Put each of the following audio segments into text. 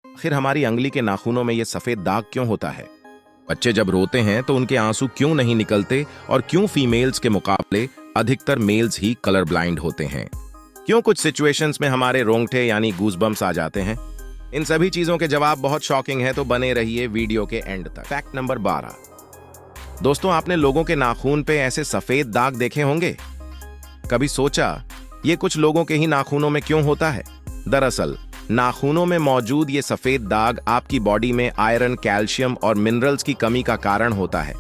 आखिर हमारी अंगुली के नाखूनों में ये सफेद दाग क्यों होता है? बच्चे जब रोते हैं तो उनके आंसू क्यों नहीं निकलते और क्यों फीमेल्स के मुकाबले अधिकतर मेल्स ही कलर ब्लाइंड होते हैं? क्यों कुछ सिचुएशंस में हमारे रोंगटे यानी गूज़बम्प्स आ जाते हैं? इन सभी चीजों के जवाब बहुत शॉकिंग है, तो बने रहिए वीडियो के एंड तक। Fact number 12। दोस्तों, आपने लोगों के नाखून पे ऐसे सफेद दाग देखे होंगे। कभी सोचा ये कुछ लोगों के ही नाखूनों में क्यों होता है? दरअसल नाखूनों में मौजूद ये सफेद दाग आपकी बॉडी में आयरन, कैल्शियम और मिनरल्स की कमी का कारण होता है।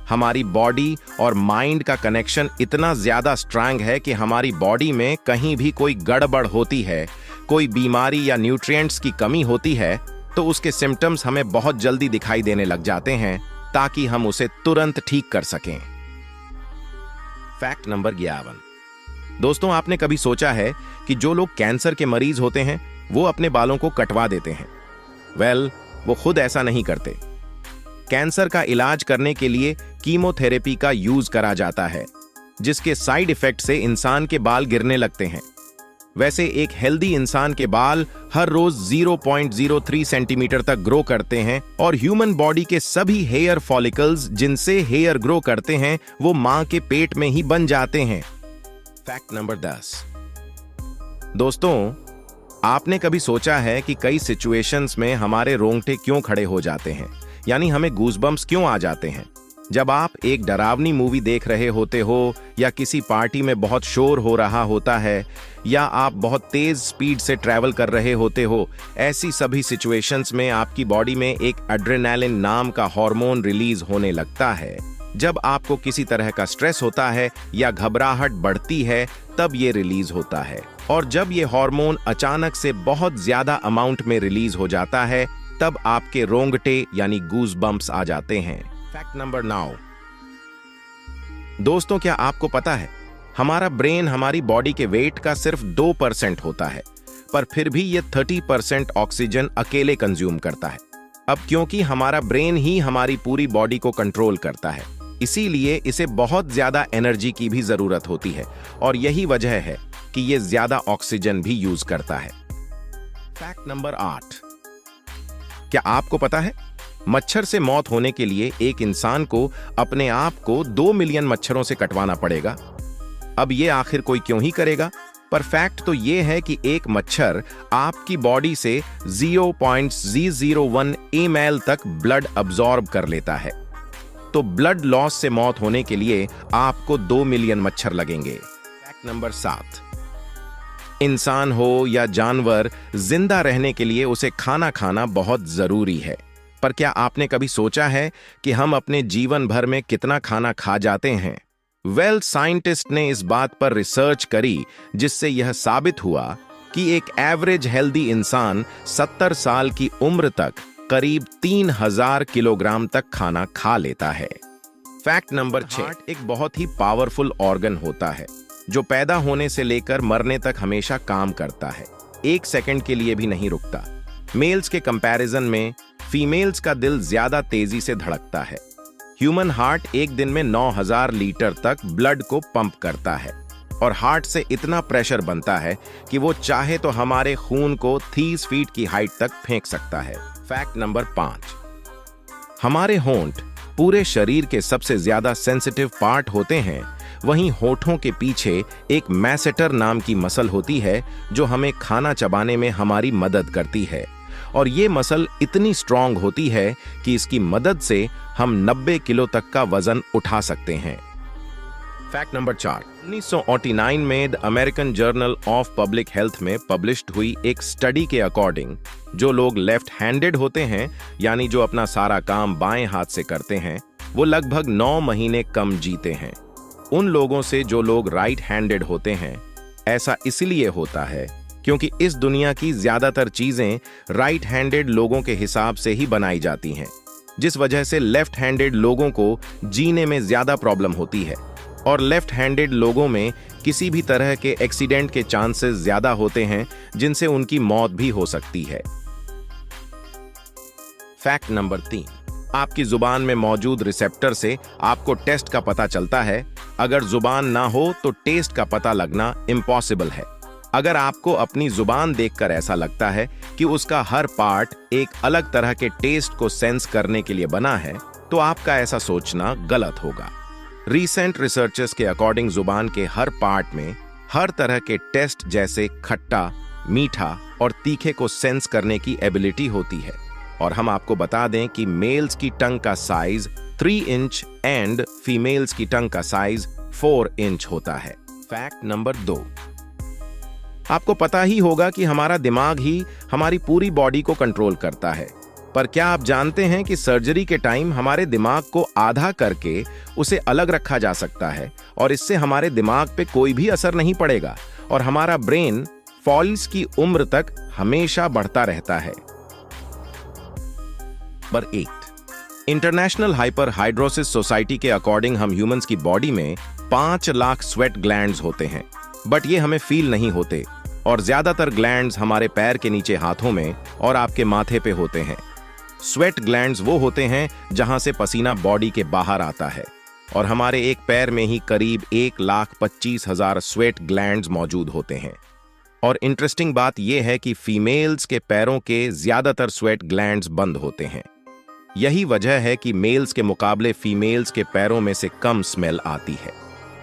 हमारी बॉडी और माइंड का कनेक्शन इतना ज्यादा स्ट्रांग है कि हमारी बॉडी में कहीं भी कोई गड़बड़ होती है, कोई बीमारी या न्यूट्रिएंट्स की कमी होती है, तो उसके सिम्टम्स हमें बहुत जल्दी दिखाई देने लग जाते हैं ताकि हम उसे तुरंत ठीक कर सकें। Fact number 11। दोस्तों, आपने कभी सोचा है कि जो लोग कैंसर के मरीज होते हैं वो अपने बालों को कटवा देते हैं? वो खुद ऐसा नहीं करते। कैंसर का इलाज करने के लिए कीमोथेरेपी का यूज करा जाता है, जिसके साइड इफेक्ट से इंसान के बाल गिरने लगते हैं। वैसे एक हेल्दी इंसान के बाल हर रोज 0.03 सेंटीमीटर तक ग्रो करते हैं और ह्यूमन बॉडी के सभी हेयर फॉलिकल्स जिनसे हेयर ग्रो करते हैं वो मां के पेट में ही बन जाते हैं। Fact number 10। दोस्तों, आपने कभी सोचा है कि कई सिचुएशंस में हमारे रोंगटे क्यों खड़े हो जाते हैं, यानी हमें गूज़बम्प्स क्यों आ जाते हैं? जब आप एक डरावनी मूवी देख रहे होते हो, या किसी पार्टी में बहुत शोर हो रहा होता है, या आप बहुत तेज स्पीड से ट्रैवल कर रहे होते हो, ऐसी सभी सिचुएशंस में आपकी बॉडी में एक एड्रेनालिन नाम का हार्मोन रिलीज होने लगता है। जब आपको किसी तरह का स्ट्रेस होता है या घबराहट बढ़ती है, तब ये रिलीज होता है, और जब ये हार्मोन अचानक से बहुत ज्यादा अमाउंट में रिलीज हो जाता है, तब आपके रोंगटे यानी गूज़बम्प्स आ जाते हैं। Fact number 9। दोस्तों, क्या आपको पता है हमारा ब्रेन हमारी बॉडी के वेट का सिर्फ 2% होता है, पर फिर भी ये 30% ऑक्सीजन अकेले कंज्यूम करता है। अब क्योंकि हमारा ब्रेन ही हमारी पूरी बॉडी को कंट्रोल करता है, इसीलिए इसे बहुत ज्यादा एनर्जी की भी जरूरत होती है, और यही वजह है कि ये ज्यादा ऑक्सीजन भी यूज करता है। Fact number 8। क्या आपको पता है मच्छर से मौत होने के लिए एक इंसान को अपने आप को 2 मिलियन मच्छरों से कटवाना पड़ेगा? अब ये आखिर कोई क्यों ही करेगा? पर फैक्ट तो ये है कि एक मच्छर आपकी बॉडी से 0.001 ml तक ब्लड अब्सॉर्ब कर लेता है। तो ब्लड लॉस से मौत होने के लिए आपको 2 मिलियन मच्छर लगेंगे। Fact number 7। इंसान हो या जानवर, जिंदा रहने के लिए उसे खाना खाना बहुत जरूरी है। पर क्या आपने कभी सोचा है कि हम अपने जीवन भर में कितना खाना खा जाते हैं? साइंटिस्ट ने इस बात पर रिसर्च करी, जिससे यह साबित हुआ कि एक एवरेज हेल्दी इंसान 70 साल की उम्र तक करीब 3000 किलोग्राम तक खाना खा लेता है। Fact number 6। हार्ट एक बहुत ही पावरफुल ऑर्गन होता है जो पैदा होने से लेकर मरने तक हमेशा काम करता है, 1 सेकंड के लिए भी नहीं रुकता। मेल्स के कंपैरिजन में फीमेल्स का दिल ज्यादा तेजी से धड़कता है। ह्यूमन हार्ट एक दिन में 9000 लीटर तक ब्लड को पंप करता है, और हार्ट से इतना प्रेशर बनता है कि वो चाहे तो हमारे खून को 30 फीट की हाइट तक फेंक सकता है। Fact number 5। हमारे होंठ पूरे शरीर के सबसे ज्यादा सेंसिटिव पार्ट होते हैं, वहीं होठों के पीछे एक मैसेटर नाम की मसल होती है जो हमें खाना चबाने में हमारी मदद करती है, और ये मसल इतनी स्ट्रांग होती है कि इसकी मदद से हम 90 किलो तक का वजन उठा सकते हैं। Fact number 4। 1989 में the American journal of public health में पब्लिश्ड हुई एक स्टडी के अकॉर्डिंग जो लोग लेफ्ट हैंडेड होते हैं, यानी जो अपना सारा काम बाएं हाथ से करते हैं, वो लगभग 9 महीने कम जीते हैं उन लोगों से जो लोग राइट हैंडेड होते हैं। ऐसा इसलिए होता है क्योंकि इस दुनिया की ज्यादातर चीजें राइट हैंडेड लोगों के हिसाब से ही बनाई जाती हैं, जिस वजह से लेफ्ट हैंडेड लोगों को जीने में ज्यादा प्रॉब्लम होती है, और लेफ्ट हैंडेड लोगों में किसी भी तरह के एक्सीडेंट के चांसेस ज्यादा होते हैं, जिनसे उनकी मौत भी हो सकती है। Fact number 3। आपकी जुबान में मौजूद रिसेप्टर से आपको टेस्ट का पता चलता है। अगर जुबान ना हो तो टेस्ट का पता लगना इम्पॉसिबल है। अगर आपको अपनी जुबान देखकर ऐसा लगता है कि कि उसका हर पार्ट एक अलग तरह के टेस्ट को सेंस करने के लिए बना है, तो आपका ऐसा सोचना गलत होगा। रीसेंट रिसर्चर्स के अकॉर्डिंग जुबान के हर पार्ट में हर तरह के टेस्ट जैसे खट्टा, मीठा और तीखे को सेंस करने की एबिलिटी होती है। और हम आपको बता दें कि मेल्स की टंग का साइज 3 इंच एंड फीमेल्स की टंग का साइज 4 इंच होता है। फैक्ट नंबर 2, आपको पता ही होगा कि हमारा दिमाग ही हमारी पूरी बॉडी को कंट्रोल करता है, पर क्या आप जानते हैं कि सर्जरी के टाइम हमारे दिमाग को आधा करके उसे अलग रखा जा सकता है और इससे हमारे दिमाग पे कोई भी असर नहीं पड़ेगा और हमारा ब्रेन फॉल्स की उम्र तक हमेशा बढ़ता रहता है। नंबर 8, इंटरनेशनल हाइपरहाइड्रोसिस सोसाइटी के अकॉर्डिंग हम ह्यूमंस की बॉडी में 5 लाख स्वेट ग्लैंड्स होते हैं, बट ये हमें फील नहीं होते और ज्यादातर ग्लैंड्स हमारे पैर के नीचे हाथों में और आपके माथे पे होते हैं। स्वेट ग्लैंड्स वो होते हैं जहां से पसीना बॉडी के बाहर आता है और हमारे एक पैर में ही करीब 1,25,000 स्वेट ग्लैंड्स मौजूद होते हैं। और इंटरेस्टिंग बात यह है कि फीमेल्स के पैरों के ज्यादातर स्वेट ग्लैंड्स बंद होते हैं। यही वजह है कि मेल्स के मुकाबले फीमेल्स के पैरों में से कम स्मेल आती है।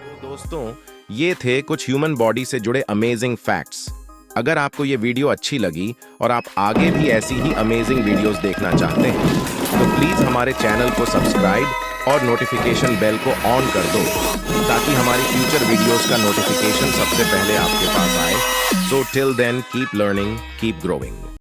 तो दोस्तों, ये थे कुछ ह्यूमन बॉडी से जुड़े अमेजिंग फैक्ट्स। अगर आपको ये वीडियो अच्छी लगी और आप आगे भी ऐसी ही अमेजिंग वीडियोस देखना चाहते हैं तो प्लीज हमारे चैनल को सब्सक्राइब और नोटिफिकेशन बेल को ऑन कर दो ताकि हमारी फ्यूचर वीडियोस का नोटिफिकेशन सबसे पहले आपके पास आए। So till then keep learning, keep growing.